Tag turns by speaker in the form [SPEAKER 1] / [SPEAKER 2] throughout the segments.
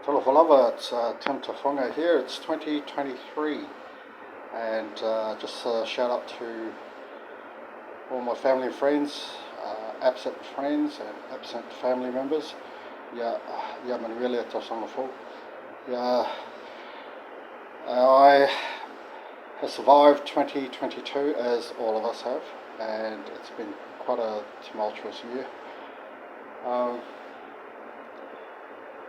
[SPEAKER 1] Talofa, it's Tim Tafunga here. It's 2023, and just a shout out to all my family and friends, absent friends and absent family members. Mani really tasangafu. I have survived 2022 as all of us have, and it's been quite a tumultuous year.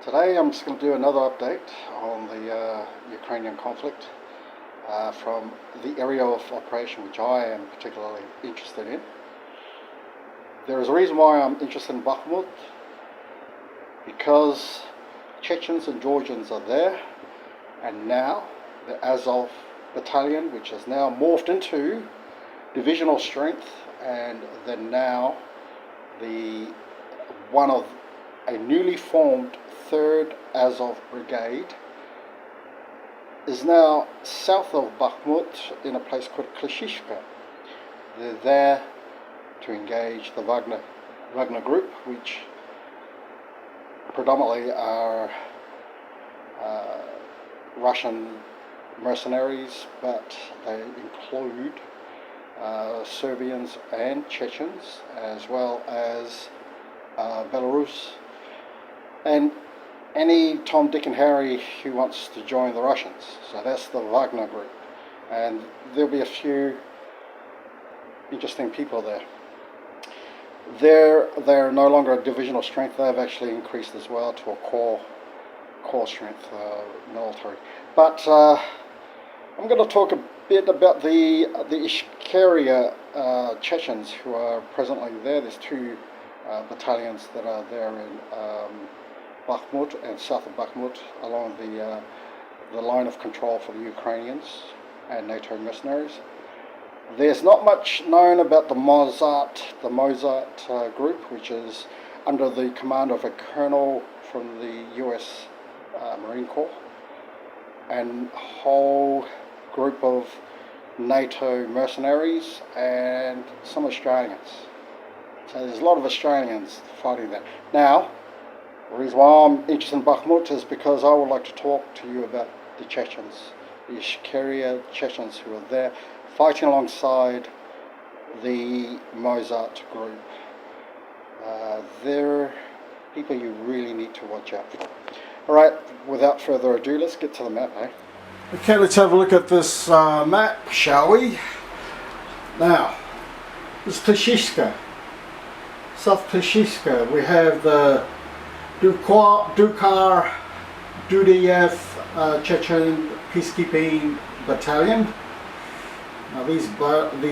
[SPEAKER 1] Today I'm just going to do another update on the Ukrainian conflict from the area of operation which I am particularly interested in. There is a reason why I'm interested in Bakhmut, because Chechens and Georgians are there, and now the Azov Battalion, which has now morphed into divisional strength, and then now one of a newly formed 3rd Azov Brigade is now south of Bakhmut in a place called Klishishka. They're there to engage the Wagner group, which predominantly are Russian mercenaries, but they include Serbians and Chechens, as well as Belarus, and any Tom, Dick and Harry who wants to join the Russians. So that's the Wagner group, and there'll be a few interesting people there. They're no longer a divisional strength. They've actually increased as well to a core strength military. But I'm going to talk a bit about the Ishkeria Chechens who are presently there. There's two battalions that are there in Bakhmut and south of Bakhmut, along the line of control for the Ukrainians and NATO mercenaries. There's not much known about the Mozart group, which is under the command of a colonel from the US Marine Corps, and a whole group of NATO mercenaries and some Australians. So there's a lot of Australians fighting there. Now, the reason why I'm interested in Bakhmut is because I would like to talk to you about the Chechens, the Ishkeria Chechens who are there fighting alongside the Mozart group. They're people you really need to watch out for. Alright, without further ado, let's get to the map, eh? Okay, let's have a look at this map, shall we? Now, this is Klishishka. South Klishishka, we have the Dukar Dudayev Chechen Peacekeeping Battalion. Now these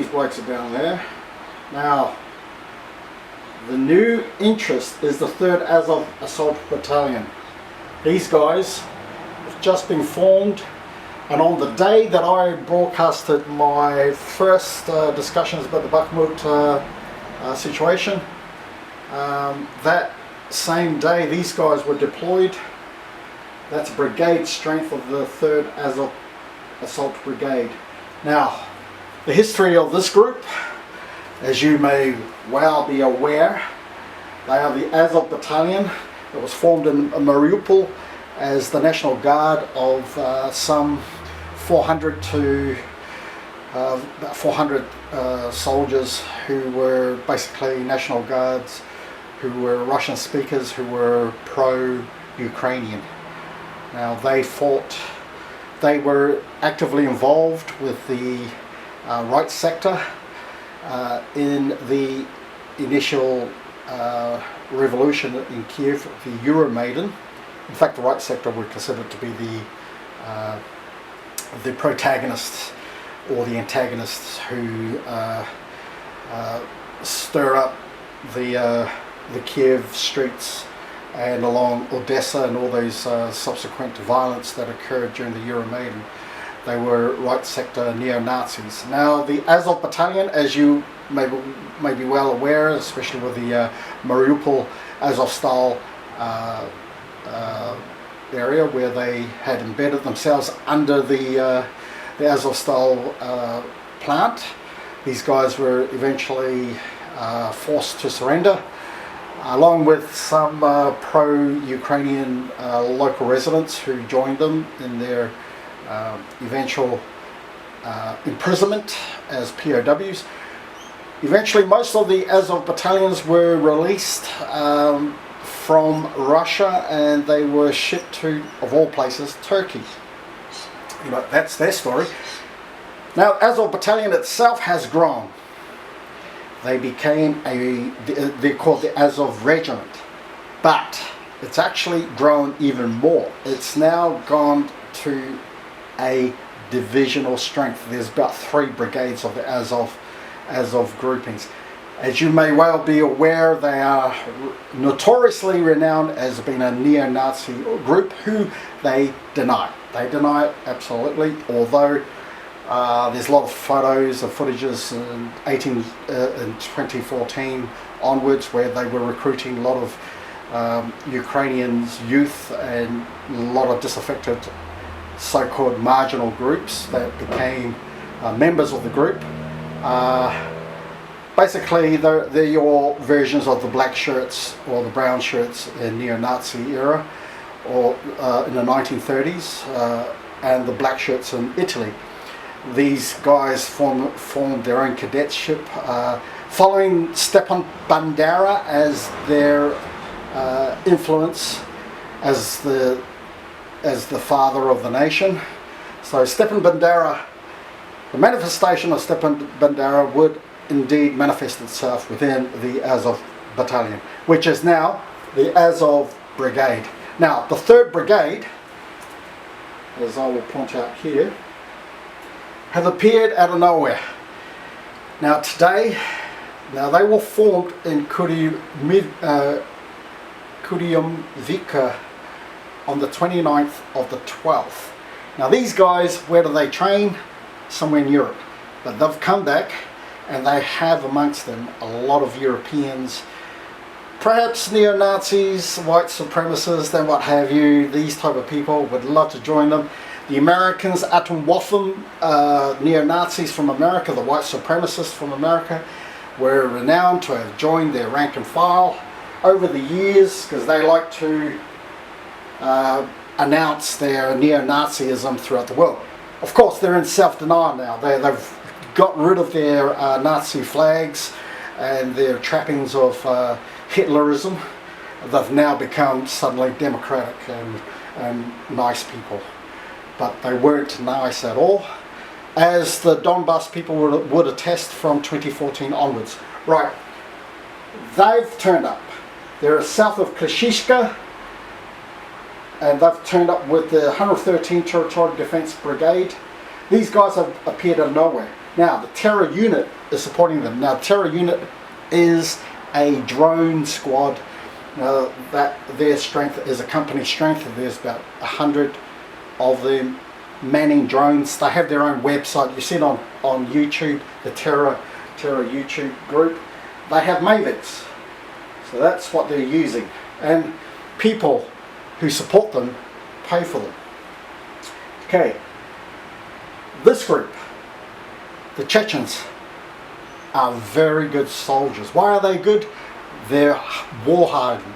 [SPEAKER 1] blokes are down there. Now, the new interest is the 3rd Azov Assault Battalion. These guys have just been formed, and on the day that I broadcasted my first discussions about the Bakhmut situation, that same day these guys were deployed. That's brigade strength of the 3rd Azov Assault Brigade. Now, the history of this group, as you may well be aware, they are the Azov Battalion that was formed in Mariupol as the National Guard of some 400 to about 400 soldiers who were basically National Guards, who were Russian speakers, who were pro-Ukrainian. Now they were actively involved with the right sector in the initial revolution in Kiev, the Euromaidan. In fact, the right sector were considered to be the protagonists or the antagonists who stir up the Kiev streets and along Odessa and all those subsequent violence that occurred during the Euromaidan. They were right sector neo-Nazis. Now the Azov Battalion, as you may be well aware, especially with the Mariupol Azov-style area where they had embedded themselves under the Azov-style plant, these guys were eventually forced to surrender. along with some pro-Ukrainian local residents who joined them in their eventual imprisonment as POWs. Eventually, most of the Azov battalions were released from Russia, and they were shipped to, of all places, Turkey. But that's their story. Now, Azov Battalion itself has grown. They became they're called the Azov Regiment, but it's actually grown even more. It's now gone to a divisional strength. There's about 3 brigades of the Azov groupings. As you may well be aware, they are notoriously renowned as being a neo-Nazi group who they deny. They deny it absolutely, although there's a lot of photos and footages in 2014 onwards where they were recruiting a lot of Ukrainians, youth, and a lot of disaffected so-called marginal groups that became members of the group. Basically, they're your versions of the black shirts or the brown shirts in neo-Nazi era, or in the 1930s, and the black shirts in Italy. These guys formed their own cadetship, following Stepan Bandera as their influence as the father of the nation. So Stepan Bandera, the manifestation of Stepan Bandera would indeed manifest itself within the Azov Battalion, which is now the Azov Brigade. Now, the 3rd Brigade, as I will point out here, have appeared out of nowhere. Now today, they were formed in Kuryumvika on the 29th of the 12th. Now these guys, where do they train? Somewhere in Europe. But they've come back, and they have amongst them a lot of Europeans, perhaps neo-Nazis, white supremacists, and what have you. These type of people would love to join them. The Americans, Atomwaffen, neo-Nazis from America, the white supremacists from America, were renowned to have joined their rank and file over the years, because they like to announce their neo-Nazism throughout the world. Of course, they're in self-denial now. They've got rid of their Nazi flags and their trappings of Hitlerism. They've now become suddenly democratic and nice people. But they weren't nice at all, as the Donbass people would attest from 2014 onwards. Right, they've turned up. They're south of Klishishka, and they've turned up with the 113 Territorial Defence Brigade. These guys have appeared out of nowhere. Now, the Terror Unit is supporting them. Now, Terror Unit is a drone squad. That their strength is a company strength. There's about 100 of them manning drones. They have their own website. You see it on YouTube, the Terror YouTube group. They have Mavics. So that's what they're using. And people who support them pay for them. Okay. This group, the Chechens, are very good soldiers. Why are they good? They're war-hardened.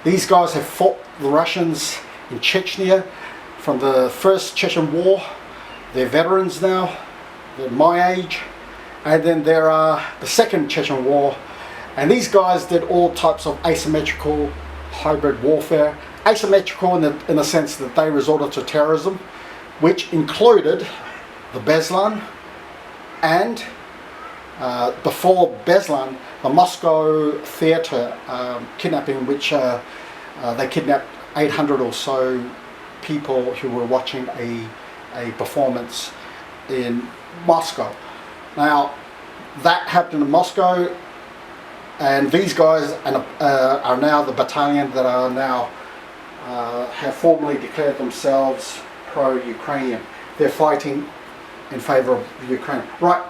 [SPEAKER 1] These guys have fought the Russians in Chechnya from the first Chechen War. They're veterans now. They're my age. And then there are the second Chechen War. And these guys did all types of asymmetrical hybrid warfare. Asymmetrical in the sense that they resorted to terrorism, which included the Beslan and before Beslan, the Moscow theatre kidnapping, which they kidnapped 800 or so people who were watching a performance in Moscow. Now, that happened in Moscow, and these guys are now the battalion that are now have formally declared themselves pro-Ukrainian. They're fighting in favour of Ukraine. Right,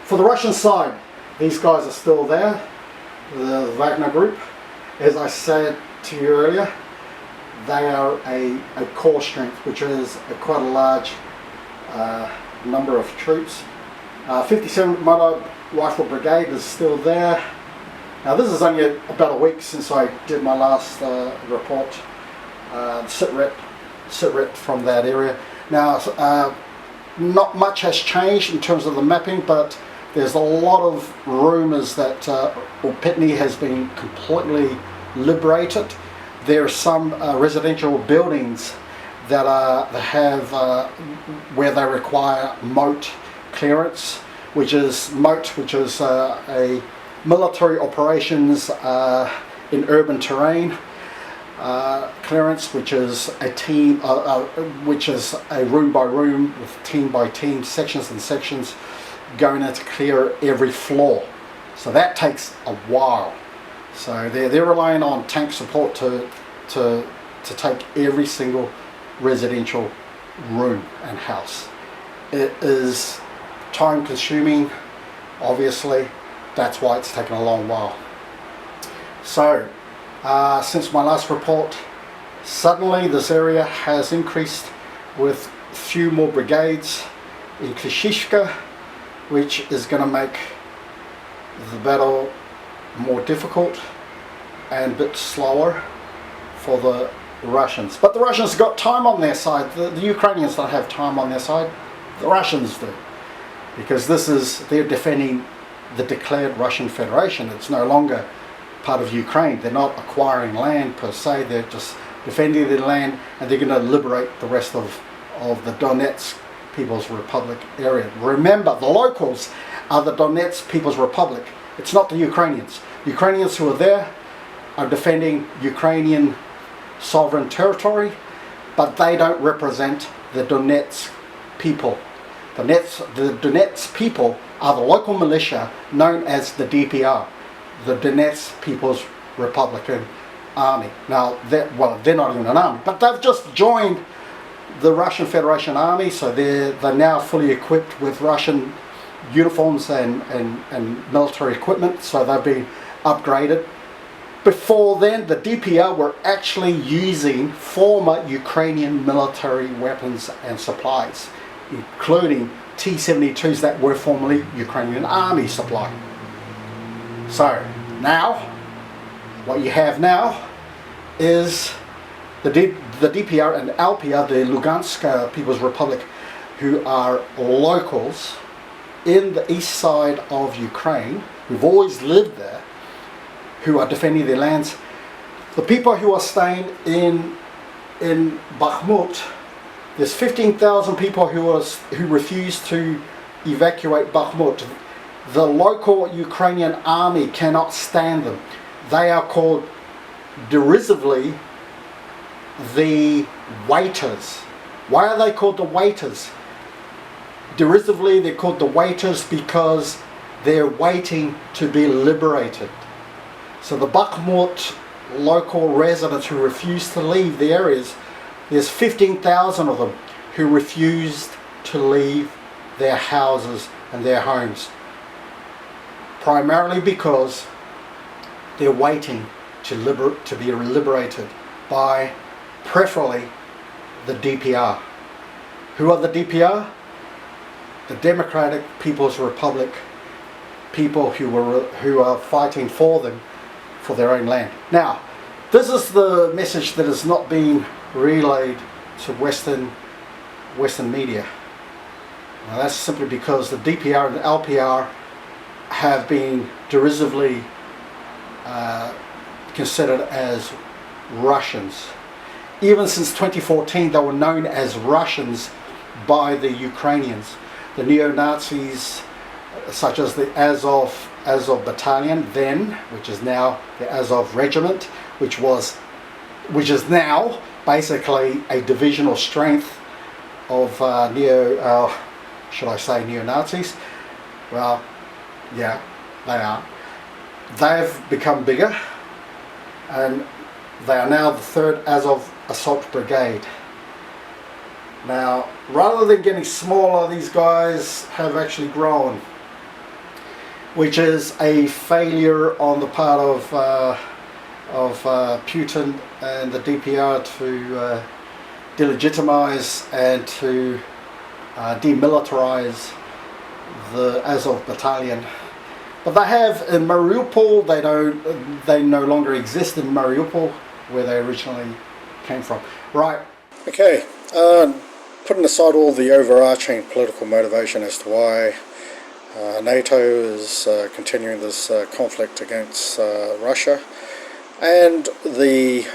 [SPEAKER 1] for the Russian side, these guys are still there, the Wagner group. As I said to you earlier, they are a core strength, which is quite a large number of troops. 57th Motor Rifle Brigade is still there. Now this is only about a week since I did my last report, sit rep from that area. Now not much has changed in terms of the mapping, but there's a lot of rumours that Orpetny has been completely liberated. There are some residential buildings that have where they require moat clearance, which is a military operations in urban terrain clearance, which is a team, which is a room by room with team by team, sections and sections, going in to clear every floor. So that takes a while. So they're relying on tank support to take every single residential room and house. It is time consuming, obviously. That's why it's taken a long while. So since my last report, suddenly this area has increased with a few more brigades in Klishishka, which is going to make the battle more difficult and a bit slower for the Russians. But the Russians got time on their side. The Ukrainians don't have time on their side. The Russians do. Because they're defending the declared Russian Federation. It's no longer part of Ukraine. They're not acquiring land per se. They're just defending their land, and they're going to liberate the rest of the Donetsk Peoples Republic area. Remember, the locals are the Donetsk Peoples Republic. It's not the Ukrainians. Ukrainians who are there are defending Ukrainian sovereign territory, but they don't represent the Donetsk people. The Donetsk people are the local militia known as the DPR, the Donetsk Peoples Republican Army. Now, they're not even an army, but they've just joined the Russian Federation Army, so they're now fully equipped with Russian uniforms and military equipment, so they've been upgraded. Before then, the DPR were actually using former Ukrainian military weapons and supplies, including T-72s that were formerly Ukrainian Army supply. So now, what you have now is the DPR and LPR, the Lugansk People's Republic, who are locals in the east side of Ukraine, who've always lived there, who are defending their lands. The people who are staying in Bakhmut, there's 15,000 people who refuse to evacuate Bakhmut. The local Ukrainian army cannot stand them. They are called derisively the waiters. Why are they called the waiters? Derisively, they're called the waiters because they're waiting to be liberated. So the Bakhmut local residents who refuse to leave the areas, there's 15,000 of them who refused to leave their houses and their homes, primarily because they're waiting to be liberated by preferably the DPR. Who are the DPR? The Democratic People's Republic people who are fighting for them, for their own land. Now, this is the message that is not being relayed to Western media. Now, that's simply because the DPR and the LPR have been derisively considered as Russians. Even since 2014, they were known as Russians by the Ukrainians. The neo-Nazis, such as the Azov Battalion then, which is now the Azov Regiment, which is now basically a divisional strength of neo-Nazis. Well, yeah, they are. They've become bigger, and they are now the 3rd Azov Assault Brigade. Now, rather than getting smaller, these guys have actually grown, which is a failure on the part of Putin and the DPR to delegitimize and to demilitarize the Azov Battalion, But they have in Mariupol. They no longer exist in Mariupol, where they originally came from. Right. Okay. Putting aside all the overarching political motivation as to why NATO is continuing this conflict against Russia, and the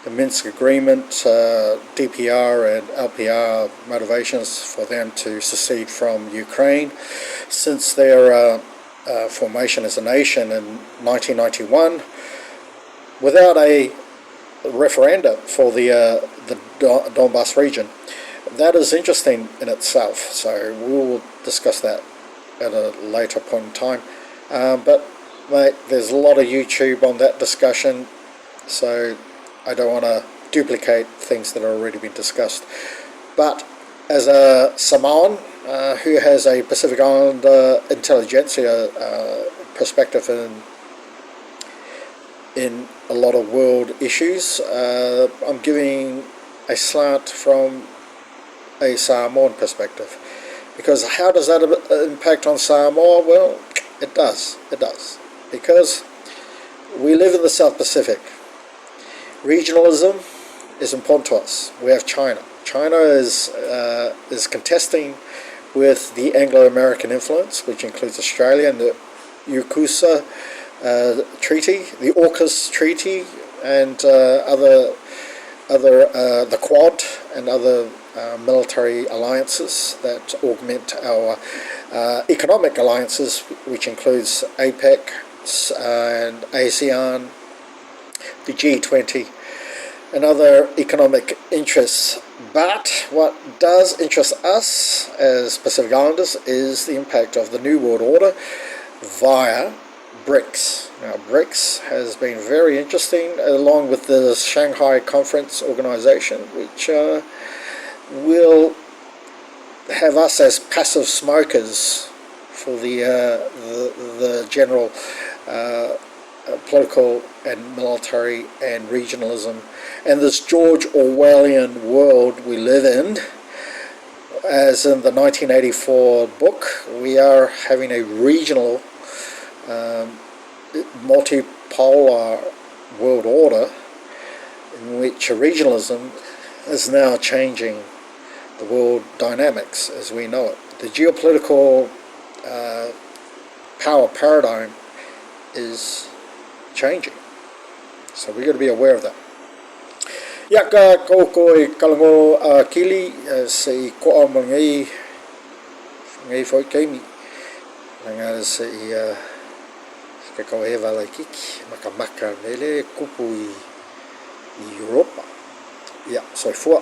[SPEAKER 1] Minsk agreement, DPR and LPR motivations for them to secede from Ukraine since their formation as a nation in 1991, without a referendum for the Donbass region. That is interesting in itself, so we will discuss that at a later point in time. But mate, there's a lot of YouTube on that discussion, so I don't want to duplicate things that have already been discussed. But as a Samoan who has a Pacific Islander intelligentsia perspective in a lot of world issues, I'm giving a slant from a Samoan perspective. Because how does that impact on Samoa? Well, it does. Because we live in the South Pacific. Regionalism is important to us. We have China. China is contesting with the Anglo-American influence, which includes Australia and the UKUSA Treaty, the AUKUS Treaty, and the Quad and other military alliances that augment our economic alliances, which includes APEC and ASEAN, the G20, and other economic interests. But what does interest us as Pacific Islanders is the impact of the New World Order via BRICS. Now, BRICS has been very interesting, along with the Shanghai Conference Organization, which will have us as passive smokers for the general political and military and regionalism and this George Orwellian world we live in. As in the 1984 book, we are having a regional multipolar world order in which regionalism is now changing the world dynamics as we know it. The geopolitical power paradigm is changing, so we've got to be aware of that. Yaka koko kalango kili se ko mangai ngai foi kemi nga se ka ko eva la kiki makamaka nele kupu i Europa. Ja, so for